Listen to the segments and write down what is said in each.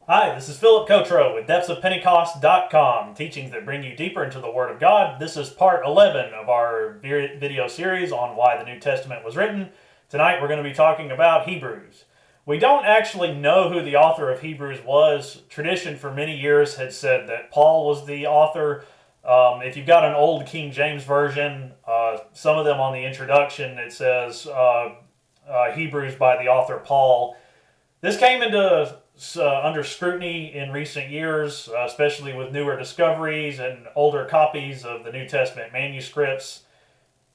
Hi, this is Philip Cotro with depthsofpentecost.com, teachings that bring you deeper into the Word of God. This is part 11 of our video series on why the New Testament was written. Tonight we're going to be talking about Hebrews. We don't actually know who the author of Hebrews was. Tradition for many years had said that Paul was the author. If you've got an old King James version, some of them on the introduction, it says Hebrews by the author Paul. This came into under scrutiny in recent years, especially with newer discoveries and older copies of the New Testament manuscripts.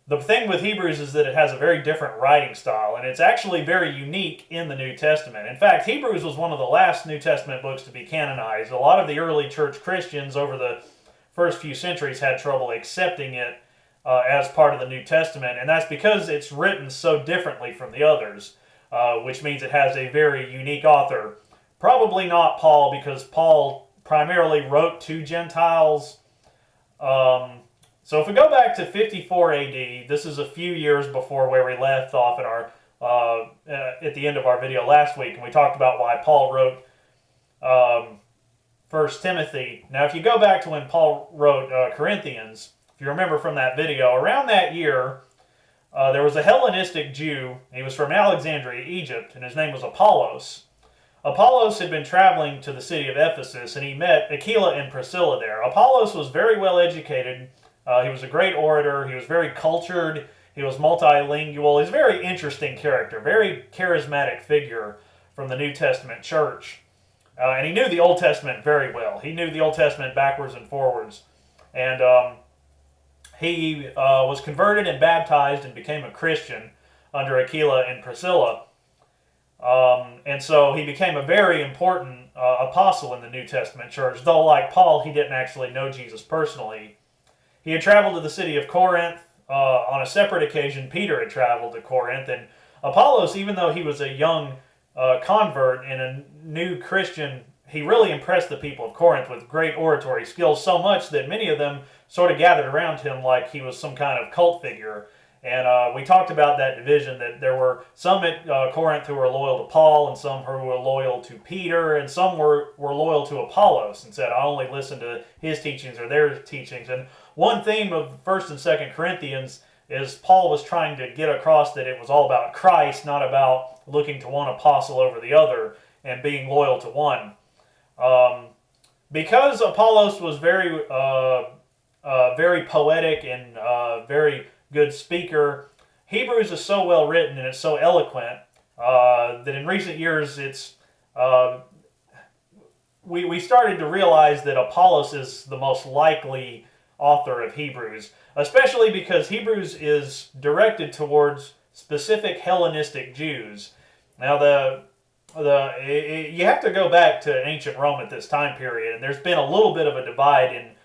The thing with Hebrews is that it has a very different writing style, and it's actually very unique in the New Testament. In fact, Hebrews was one of the last New Testament books to be canonized. A lot of the early church Christians over the first few centuries had trouble accepting it as part of the New Testament, and that's because it's written so differently from the others, which means it has a very unique author. Probably not Paul, because Paul primarily wrote to Gentiles. So if we go back to 54 AD, this is a few years before where we left off in our at the end of our video last week, and we talked about why Paul wrote 1 Timothy. Now, if you go back to when Paul wrote Corinthians, if you remember from that video, around that year, there was a Hellenistic Jew. He was from Alexandria, Egypt, and his name was Apollos. Apollos had been traveling to the city of Ephesus, and he met Aquila and Priscilla there. Apollos was very well educated. He was a great orator. He was very cultured. He was multilingual. He's a very interesting character, very charismatic figure from the New Testament church. And he knew the Old Testament very well. He knew the Old Testament backwards and forwards. And he was converted and baptized and became a Christian under Aquila and Priscilla. And so he became a very important apostle in the New Testament church, though like Paul, he didn't actually know Jesus personally. He had traveled to the city of Corinth. On a separate occasion, Peter had traveled to Corinth, and Apollos, even though he was a young convert and a new Christian, he really impressed the people of Corinth with great oratory skills, so much that many of them sort of gathered around him like he was some kind of cult figure. And we talked about that division, that there were some at Corinth who were loyal to Paul, and some who were loyal to Peter, and some were loyal to Apollos and said, I only listen to his teachings or their teachings. And one theme of 1st and 2nd Corinthians is Paul was trying to get across that it was all about Christ, not about looking to one apostle over the other and being loyal to one. Because Apollos was very poetic and very good speaker, Hebrews is so well written and it's so eloquent that in recent years we started to realize that Apollos is the most likely author of Hebrews, especially because Hebrews is directed towards specific Hellenistic Jews. Now you have to go back to ancient Rome at this time period, and there's been a little bit of a divide in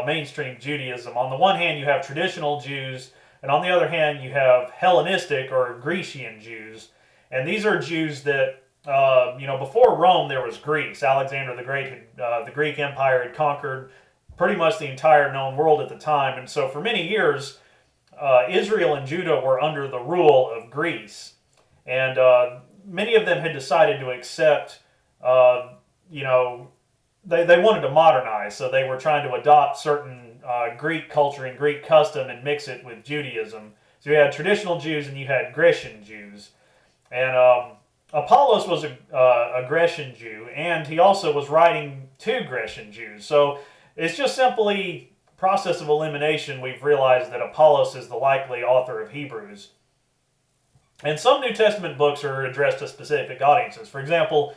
mainstream Judaism. On the one hand, you have traditional Jews, and on the other hand, you have Hellenistic or Grecian Jews. And these are Jews that, before Rome, there was Greece. Alexander the Great, the Greek Empire had conquered pretty much the entire known world at the time. And so for many years, Israel and Judah were under the rule of Greece. And many of them had decided to accept, they wanted to modernize. So they were trying to adopt certain Greek culture and Greek custom and mix it with Judaism. So you had traditional Jews and you had Grecian Jews. And Apollos was a Grecian Jew, and he also was writing to Grecian Jews. So it's just simply process of elimination. We've realized that Apollos is the likely author of Hebrews. And some New Testament books are addressed to specific audiences. For example,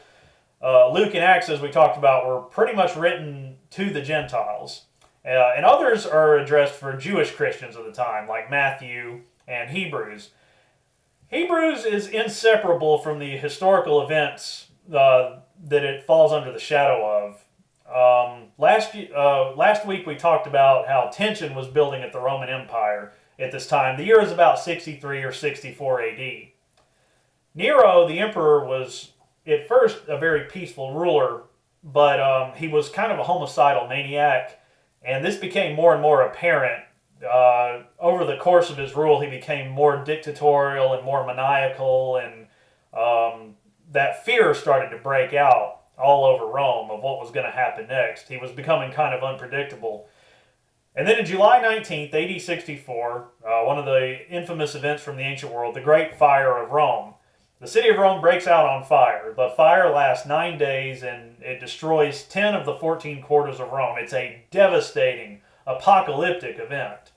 Luke and Acts, as we talked about, were pretty much written to the Gentiles. And others are addressed for Jewish Christians of the time, like Matthew and Hebrews. Hebrews is inseparable from the historical events that it falls under the shadow of. Last week we talked about how tension was building at the Roman Empire at this time. The year is about 63 or 64 AD. Nero, the emperor, was at first a very peaceful ruler, but he was kind of a homicidal maniac. And this became more and more apparent. Over the course of his rule, he became more dictatorial and more maniacal, and that fear started to break out all over Rome of what was going to happen next. He was becoming kind of unpredictable. And then in July 19th, AD 64, one of the infamous events from the ancient world, the Great Fire of Rome. The city of Rome breaks out on fire. The fire lasts 9 days and it destroys 10 of the 14 quarters of Rome. It's a devastating, apocalyptic event.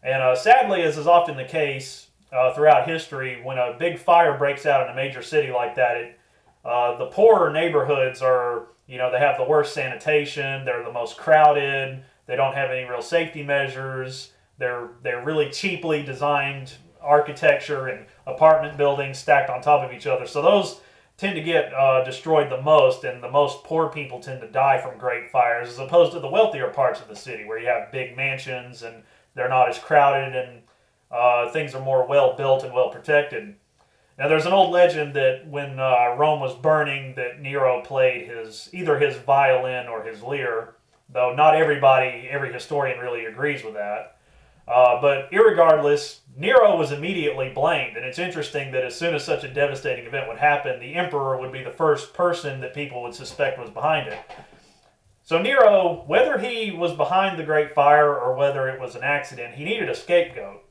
And sadly, as is often the case throughout history, when a big fire breaks out in a major city like that, the poorer neighborhoods are, they have the worst sanitation, they're the most crowded, they don't have any real safety measures, they're really cheaply designed architecture and apartment buildings stacked on top of each other. So those tend to get destroyed the most, and the most poor people tend to die from great fires, as opposed to the wealthier parts of the city where you have big mansions and they're not as crowded and things are more well built and well protected. Now there's an old legend that when Rome was burning, that Nero played either his violin or his lyre, though not every historian really agrees with that. But irregardless, Nero was immediately blamed, and it's interesting that as soon as such a devastating event would happen, the emperor would be the first person that people would suspect was behind it. So Nero, whether he was behind the Great Fire or whether it was an accident, he needed a scapegoat.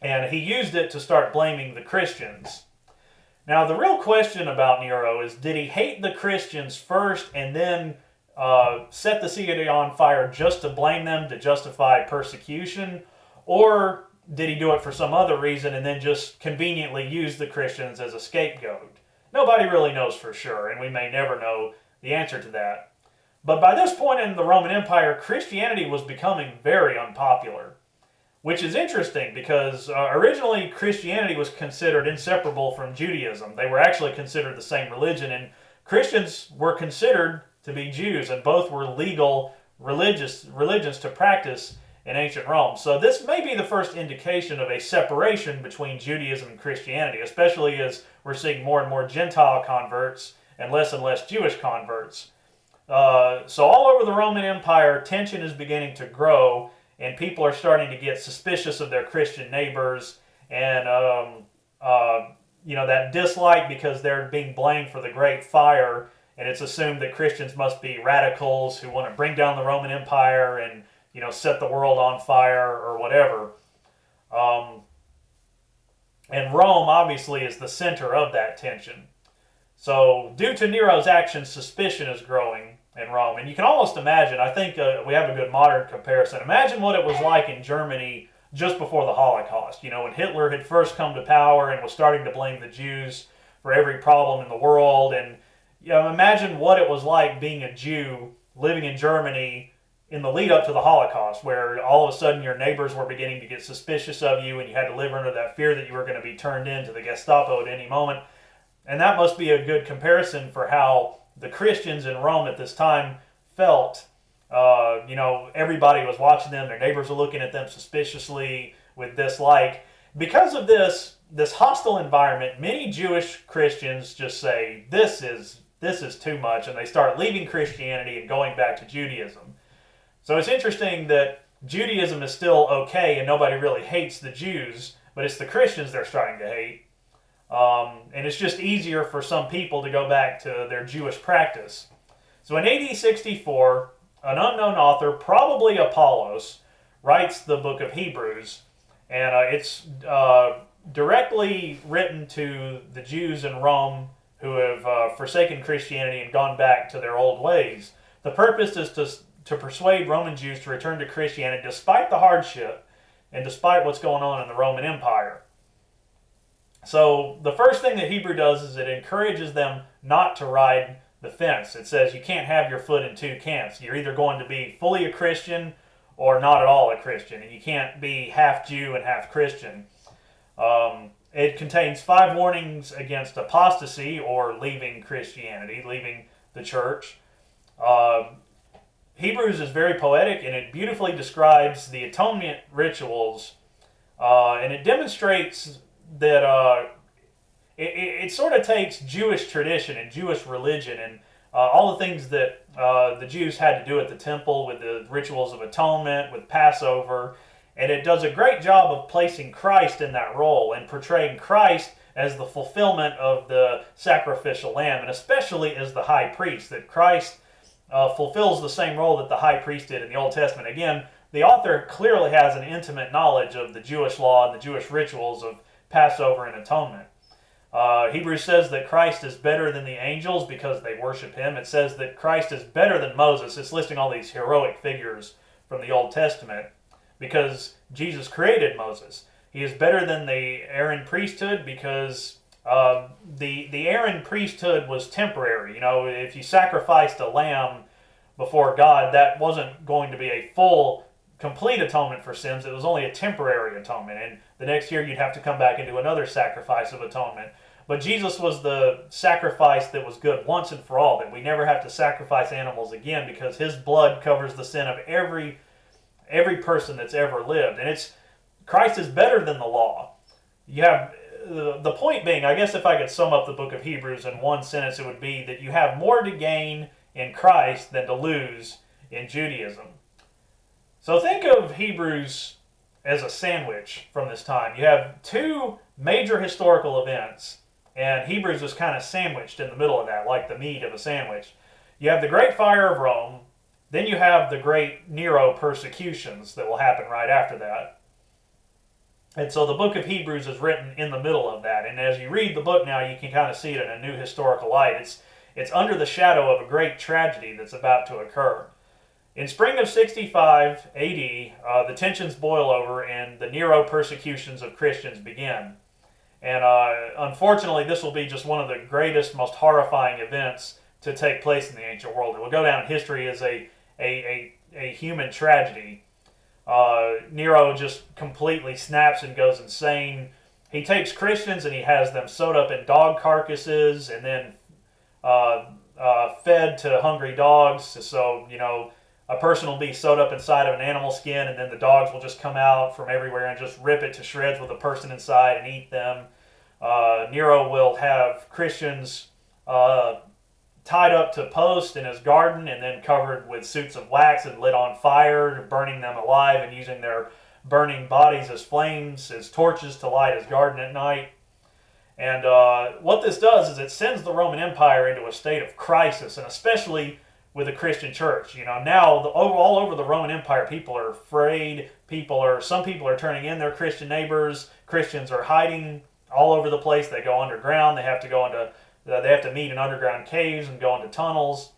And he used it to start blaming the Christians. Now the real question about Nero is, did he hate the Christians first and then set the city on fire just to blame them to justify persecution? Or did he do it for some other reason and then just conveniently use the Christians as a scapegoat? Nobody really knows for sure, and we may never know the answer to that. But by this point in the Roman Empire, Christianity was becoming very unpopular, which is interesting because originally Christianity was considered inseparable from Judaism. They were actually considered the same religion, and Christians were considered to be Jews, and both were legal religions to practice in ancient Rome. So this may be the first indication of a separation between Judaism and Christianity, especially as we're seeing more and more Gentile converts and less Jewish converts. So all over the Roman Empire, tension is beginning to grow, and people are starting to get suspicious of their Christian neighbors, and that dislike because they're being blamed for the Great Fire, and it's assumed that Christians must be radicals who want to bring down the Roman Empire and set the world on fire or whatever. And Rome obviously is the center of that tension. So due to Nero's actions, suspicion is growing in Rome. And you can almost imagine, I think we have a good modern comparison. Imagine what it was like in Germany just before the Holocaust. When Hitler had first come to power and was starting to blame the Jews for every problem in the world. And imagine what it was like being a Jew living in Germany in the lead up to the Holocaust, where all of a sudden your neighbors were beginning to get suspicious of you and you had to live under that fear that you were going to be turned in to the Gestapo at any moment. And that must be a good comparison for how the Christians in Rome at this time felt. Everybody was watching them, their neighbors were looking at them suspiciously with dislike. Because of this hostile environment, many Jewish Christians just say, this is too much, and they start leaving Christianity and going back to Judaism. So it's interesting that Judaism is still okay and nobody really hates the Jews, but it's the Christians they're starting to hate. And it's just easier for some people to go back to their Jewish practice. So in AD 64, an unknown author, probably Apollos, writes the book of Hebrews, and it's directly written to the Jews in Rome who have forsaken Christianity and gone back to their old ways. The purpose is to persuade Roman Jews to return to Christianity despite the hardship and despite what's going on in the Roman Empire. So the first thing that Hebrew does is it encourages them not to ride the fence. It says you can't have your foot in two camps. You're either going to be fully a Christian or not at all a Christian, and you can't be half Jew and half Christian. It contains 5 warnings against apostasy or leaving Christianity, leaving the church. Hebrews is very poetic, and it beautifully describes the atonement rituals, and it demonstrates that it sort of takes Jewish tradition and Jewish religion and all the things that the Jews had to do at the temple with the rituals of atonement, with Passover, and it does a great job of placing Christ in that role and portraying Christ as the fulfillment of the sacrificial lamb, and especially as the high priest, that Christ fulfills the same role that the high priest did in the Old Testament. Again, the author clearly has an intimate knowledge of the Jewish law and the Jewish rituals of Passover and atonement. Hebrews says that Christ is better than the angels because they worship him. It says that Christ is better than Moses. It's listing all these heroic figures from the Old Testament because Jesus created Moses. He is better than the Aaron priesthood because the Aaron priesthood was temporary. You know, if you sacrificed a lamb before God, that wasn't going to be a full, complete atonement for sins. It was only a temporary atonement. And the next year you'd have to come back and do another sacrifice of atonement. But Jesus was the sacrifice that was good once and for all, that we never have to sacrifice animals again because his blood covers the sin of every person that's ever lived. And Christ is better than the law. You have the point being, I guess if I could sum up the book of Hebrews in one sentence, it would be that you have more to gain in Christ than to lose in Judaism. So think of Hebrews as a sandwich from this time. You have two major historical events, and Hebrews is kind of sandwiched in the middle of that, like the meat of a sandwich. You have the Great Fire of Rome, then you have the Great Nero persecutions that will happen right after that. And so the book of Hebrews is written in the middle of that. And as you read the book now, you can kind of see it in a new historical light. It's under the shadow of a great tragedy that's about to occur. In spring of 65 AD, the tensions boil over and the Nero persecutions of Christians begin. And unfortunately, this will be just one of the greatest, most horrifying events to take place in the ancient world. It will go down in history as a human tragedy. Nero just completely snaps and goes insane. He takes Christians and he has them sewed up in dog carcasses and then fed to hungry dogs. So, you know, a person will be sewed up inside of an animal skin and then the dogs will just come out from everywhere and just rip it to shreds with a person inside and eat them. Nero will have Christians tied up to posts in his garden and then covered with suits of wax and lit on fire, burning them alive and using their burning bodies as flames, as torches to light his garden at night. And what this does is it sends the Roman Empire into a state of crisis, and especially with the Christian church. You know, now all over the Roman Empire, people are afraid. Some people are turning in their Christian neighbors. Christians are hiding all over the place. They go underground. They have to meet in underground caves and go into tunnels.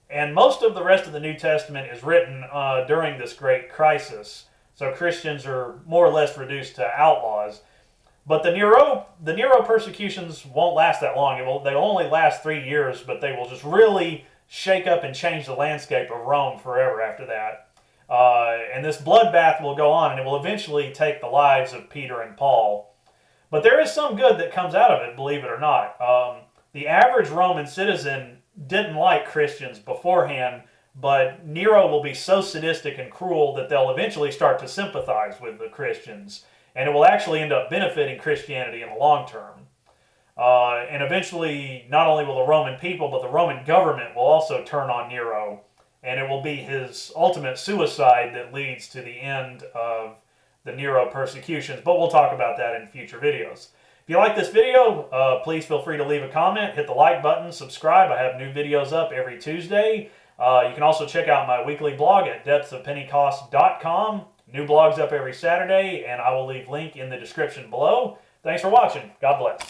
And most of the rest of the New Testament is written during this great crisis. So Christians are more or less reduced to outlaws. But the Nero persecutions won't last that long. They'll only last 3 years, but they will just really shake up and change the landscape of Rome forever after that. And this bloodbath will go on, and it will eventually take the lives of Peter and Paul. But there is some good that comes out of it, believe it or not. The average Roman citizen didn't like Christians beforehand, but Nero will be so sadistic and cruel that they'll eventually start to sympathize with the Christians. And it will actually end up benefiting Christianity in the long term. And eventually, not only will the Roman people, but the Roman government will also turn on Nero. And it will be his ultimate suicide that leads to the end of the Nero persecutions. But we'll talk about that in future videos. If you like this video, please feel free to leave a comment, hit the like button, subscribe. I have new videos up every Tuesday. You can also check out my weekly blog at depthsofpentecost.com. New blogs up every Saturday, and I will leave link in the description below. Thanks for watching. God bless.